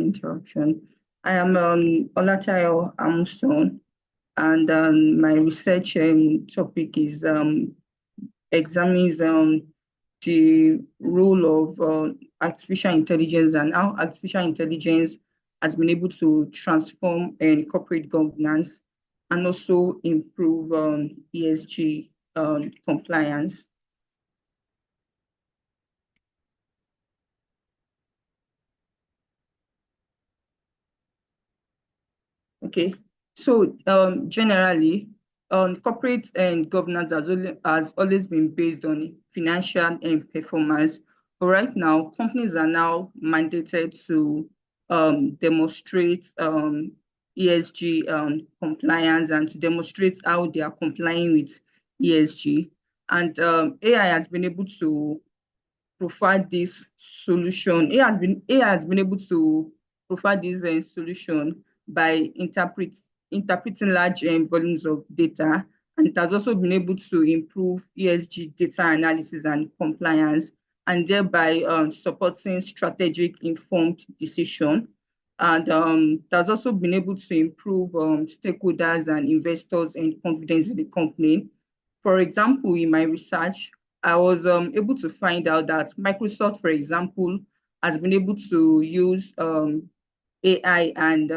introduction. I am Olatayo Amusan, and my research topic is examines the role of artificial intelligence and how artificial intelligence has been able to transform corporate governance and also improve ESG compliance. Okay, so generally, corporate and governance has always been based on financial and performance. But right now, companies are now mandated to demonstrate ESG compliance and to demonstrate how they are complying with ESG. And AI has been able to provide this solution. AI has been able to provide this solution by interpreting large volumes of data, and it has also been able to improve ESG data analysis and compliance, and thereby supporting strategic informed decision. And it has also been able to improve stakeholders and investors and confidence in the company. For example, in my research, I was able to find out that Microsoft, for example, has been able to use AI and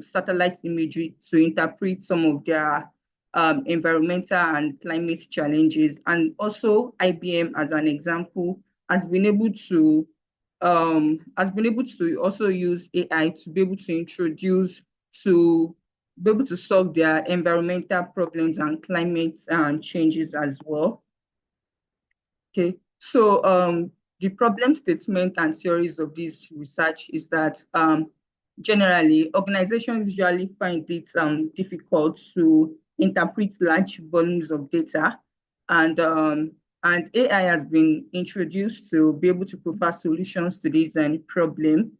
satellite imagery to interpret some of their environmental and climate challenges. And also IBM, as an example, has been able to also use AI to be able to be able to solve their environmental problems and climate changes as well. Okay, so the problem statement and theories of this research is that generally organizations usually find it difficult to interpret large volumes of data, and AI has been introduced to be able to provide solutions to this problem.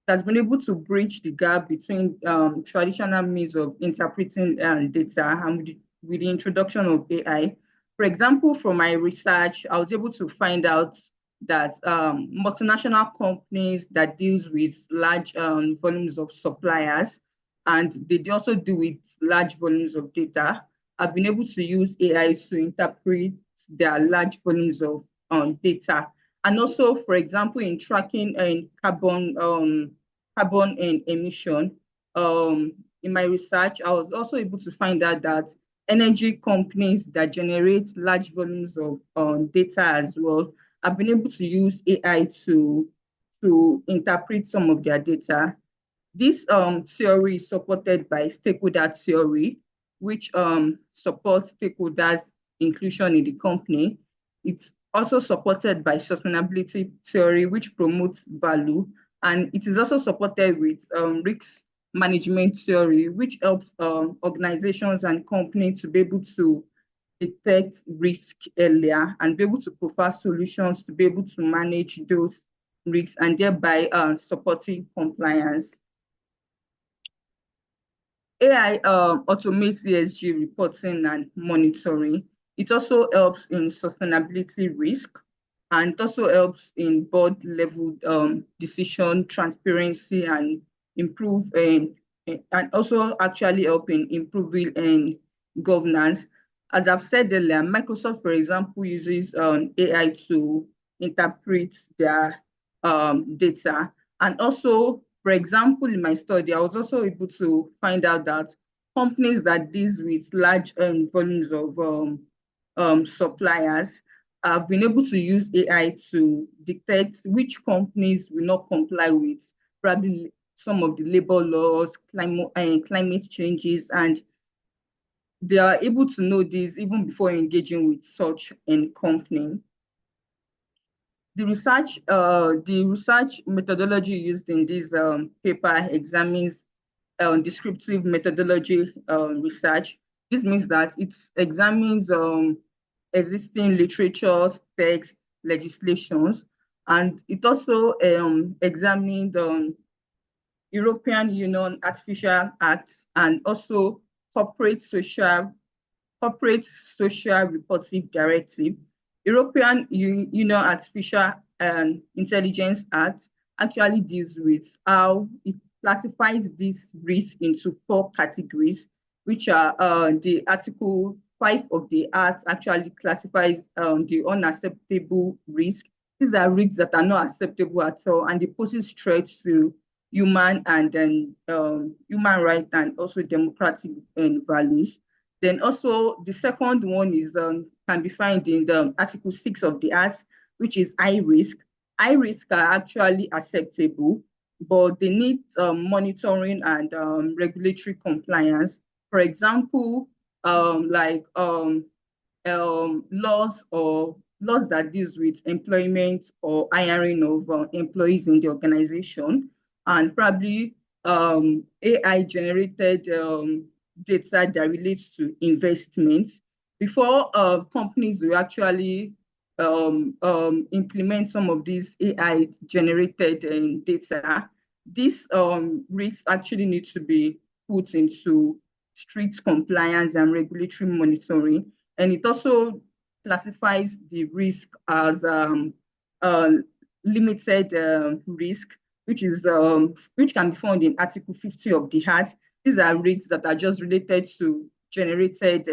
It has been able to bridge the gap between traditional means of interpreting data and with the introduction of AI. For example, from my research, I was able to find out that multinational companies that deals with large volumes of suppliers, and they also do with large volumes of data, have been able to use AI to interpret their large volumes of data. And also, for example, in tracking carbon and emission, in my research, I was also able to find out that energy companies that generate large volumes of data as well have been able to use AI to interpret some of their data. This theory is supported by stakeholder theory, which supports stakeholders' inclusion in the company. It's also supported by sustainability theory, which promotes value, and it is also supported with risk management theory, which helps organizations and companies to be able to detect risk earlier and be able to provide solutions to be able to manage those risks and thereby supporting compliance. AI automates ESG reporting and monitoring. It also helps in sustainability risk, and it also helps in board level decision transparency and improve and also actually help in improving governance. As I've said earlier, Microsoft, for example, uses AI to interpret their data. And also, for example, in my study, I was also able to find out that companies that deal with large volumes of suppliers have been able to use AI to detect which companies will not comply with probably some of the labor laws, climate changes, and they are able to know this even before engaging with such a company. The research methodology used in this paper examines descriptive methodology research. This means that it examines existing literature, text, legislations, and it also examined European Union Artificial Act and also Corporate Social Reporting Directive, European Union Artificial Intelligence Act, actually deals with how it classifies this risk into 4 categories, which are the Article 5 of the Act actually classifies the unacceptable risk. These are risks that are not acceptable at all, and they poses threats to human and then human rights and also democratic values. Then also the second one is can be found in the Article 6 of the Act, which is high risk. High risk are actually acceptable, but they need monitoring and regulatory compliance. For example, like laws that deals with employment or hiring of employees in the organization, and probably AI generated data that relates to investments. Before companies will actually implement some of these AI generated data, these risks actually need to be put into strict compliance and regulatory monitoring. And it also classifies the risk as uh, limited risk, which can be found in Article 50 of the Act. These are risks that are just related to generated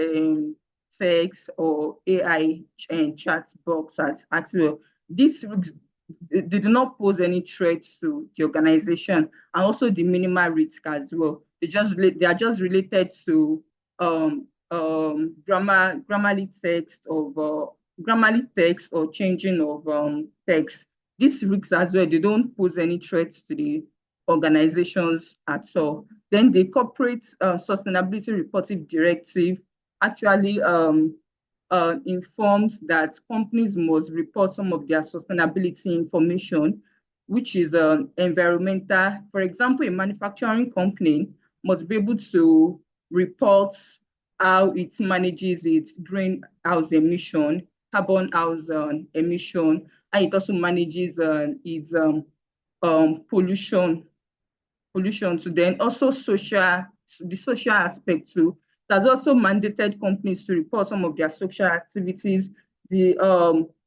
text or AI and chat box as well. These risks, they do not pose any threat to the organization, and also the minimal risk as well. They are just related to grammarly text or changing of text. These risks as well, they don't pose any threats to the organizations at all. Then the Corporate Sustainability Reporting Directive actually informs that companies must report some of their sustainability information, which is environmental. For example, a manufacturing company must be able to report how it manages its greenhouse emission, carbon house emission, and it also manages its pollution to then also the social aspect too. That's also mandated companies to report some of their social activities, the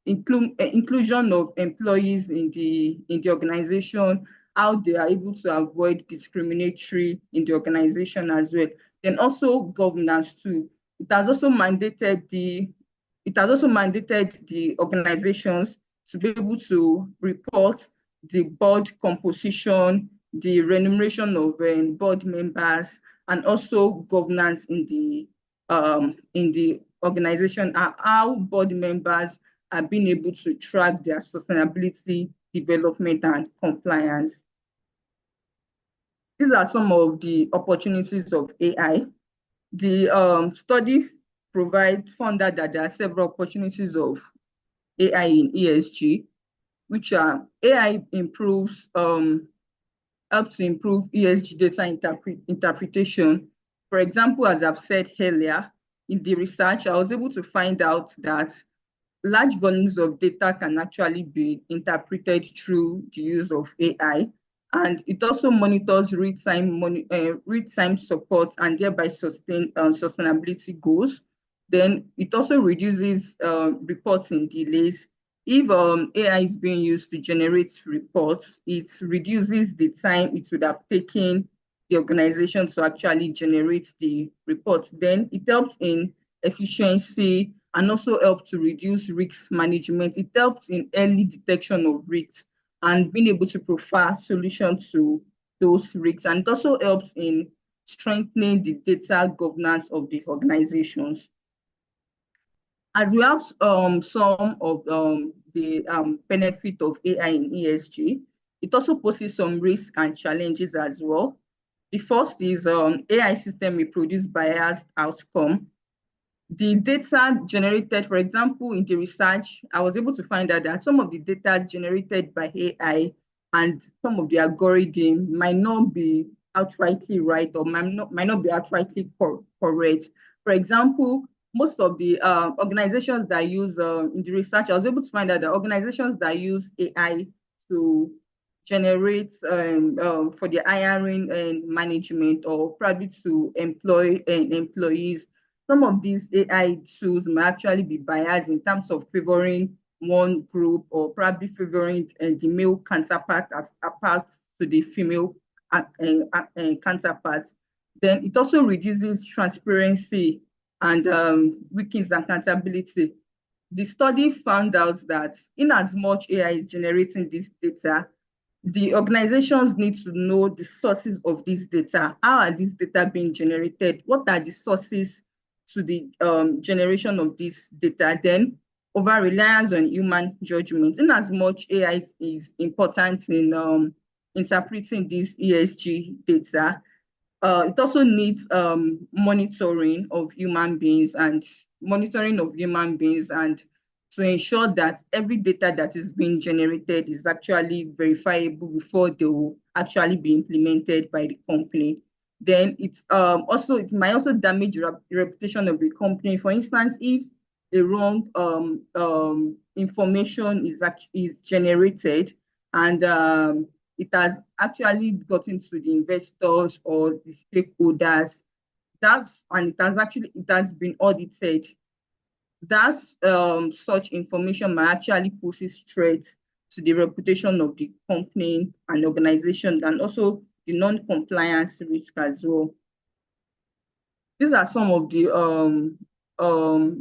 inclusion of employees in the organization, how they are able to avoid discriminatory in the organization as well. Then also governance too. It has also mandated the organizations to be able to report the board composition, the remuneration of board members, and also governance in the organization, and how board members are being able to track their sustainability, development, and compliance. These are some of the opportunities of AI. The study found out that there are several opportunities of AI in ESG, which are AI helps to improve ESG data interpretation. For example, as I've said earlier, in the research, I was able to find out that large volumes of data can actually be interpreted through the use of AI. And it also monitors real-time support and thereby sustain sustainability goals. Then it also reduces reporting delays. If AI is being used to generate reports, it reduces the time it would have taken the organization to actually generate the reports. Then it helps in efficiency and also helps to reduce risk management. It helps in early detection of risks and being able to provide solutions to those risks. And it also helps in strengthening the data governance of the organizations. As we have some of the benefit of AI in ESG, it also poses some risks and challenges as well. The first is AI system may produce biased outcome. The data generated, for example, in the research, I was able to find out that some of the data generated by AI and some of the algorithm might not be outrightly right or might not be outrightly correct. For example, most of the organizations that use in the research, I was able to find out that organizations that use AI to generate for the hiring and management or probably to employ employees, some of these AI tools may actually be biased in terms of favoring one group, or probably favoring the male counterpart as apart to the female counterpart. Then it also reduces transparency and weakens accountability. The study found out that in as much AI is generating this data, the organizations need to know the sources of this data. How are these data being generated? What are the sources to the generation of this data? Then over reliance on human judgment. In as much AI is important in interpreting this ESG data, it also needs monitoring of human beings and to ensure that every data that is being generated is actually verifiable before they will actually be implemented by the company. Then it might also damage the reputation of the company. For instance, if a wrong information is generated and it has actually gotten to the investors or the stakeholders, it has been audited. Such information might actually poses threat to the reputation of the company and organization, and also the non-compliance risk as well. These are some of the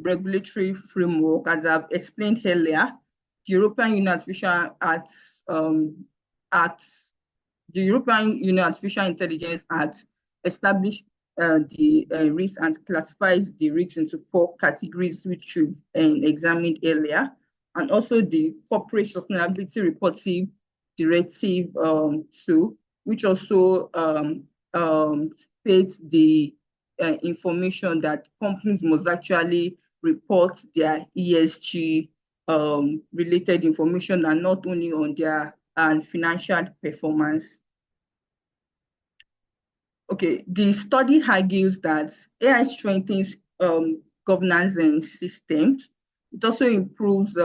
regulatory framework. As I've explained earlier, the European Union Artificial Intelligence Act established the risks and classifies the risks into 4 categories, which we've examined earlier, and also the Corporate Sustainability Reporting Directive 2, which also states the information that companies must actually report their ESG related information, and not only on their financial performance. Okay, the study argues that AI strengthens governance and systems. It also improves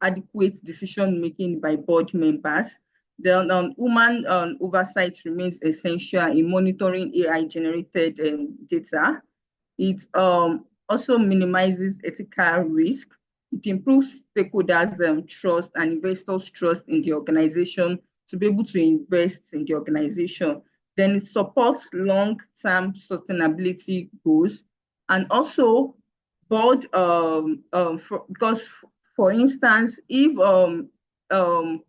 adequate decision making by board members. Then human oversight remains essential in monitoring AI generated data. It also minimizes ethical risk. It improves stakeholders' trust and investors' trust in the organization to be able to invest in the organization. Then it supports long-term sustainability goals, and also board because, for instance, if an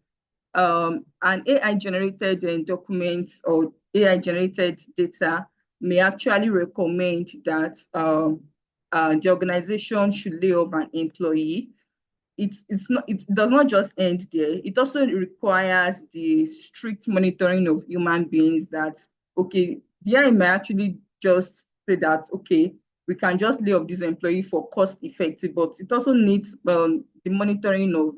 AI generated document or AI generated data may actually recommend that the organization should lay off an employee, it does not just end there. It also requires the strict monitoring of human beings that, okay, the AI may actually just say that, okay, we can just lay off this employee for cost effective, but it also needs the monitoring of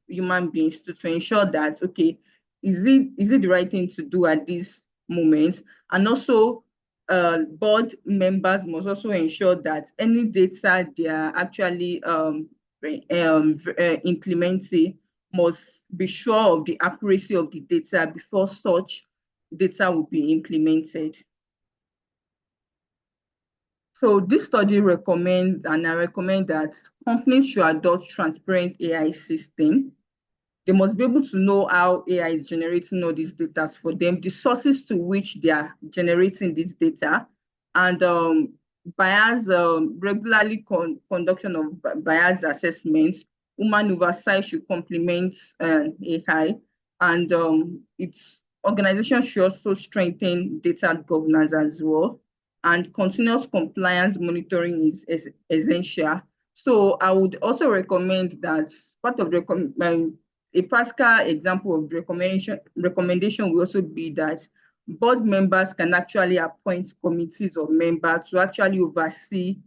human beings to ensure that, okay, is it the right thing to do at this moment? And also board members must also ensure that any data they are actually implementing must be sure of the accuracy of the data before such data will be implemented. So this study recommends, and I recommend that companies should adopt transparent AI system. They must be able to know how AI is generating all these data for them, the sources to which they are generating this data, and regularly conduction of bias assessments. Human oversight should complement AI, and its organization should also strengthen data governance as well. And continuous compliance monitoring is essential. So I would also recommend that part of a practical example of recommendation will also be that board members can actually appoint committees of members to actually oversee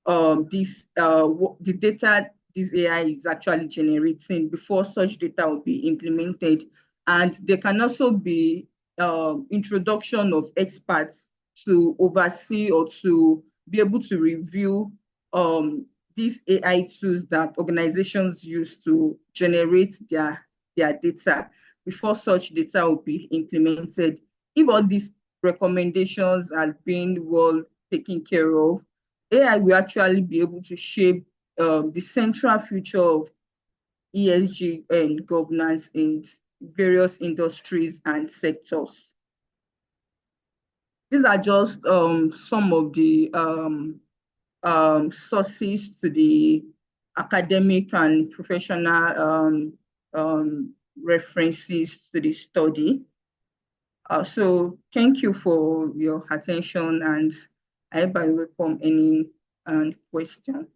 the data this AI is actually generating before such data will be implemented. And there can also be introduction of experts to oversee or to be able to review these AI tools that organizations use to generate their data before such data will be implemented. If all these recommendations are being well taken care of, AI will actually be able to shape the central future of ESG and governance in various industries and sectors. These are just some of the sources to the academic and professional references to the study. So thank you for your attention, and I welcome any question.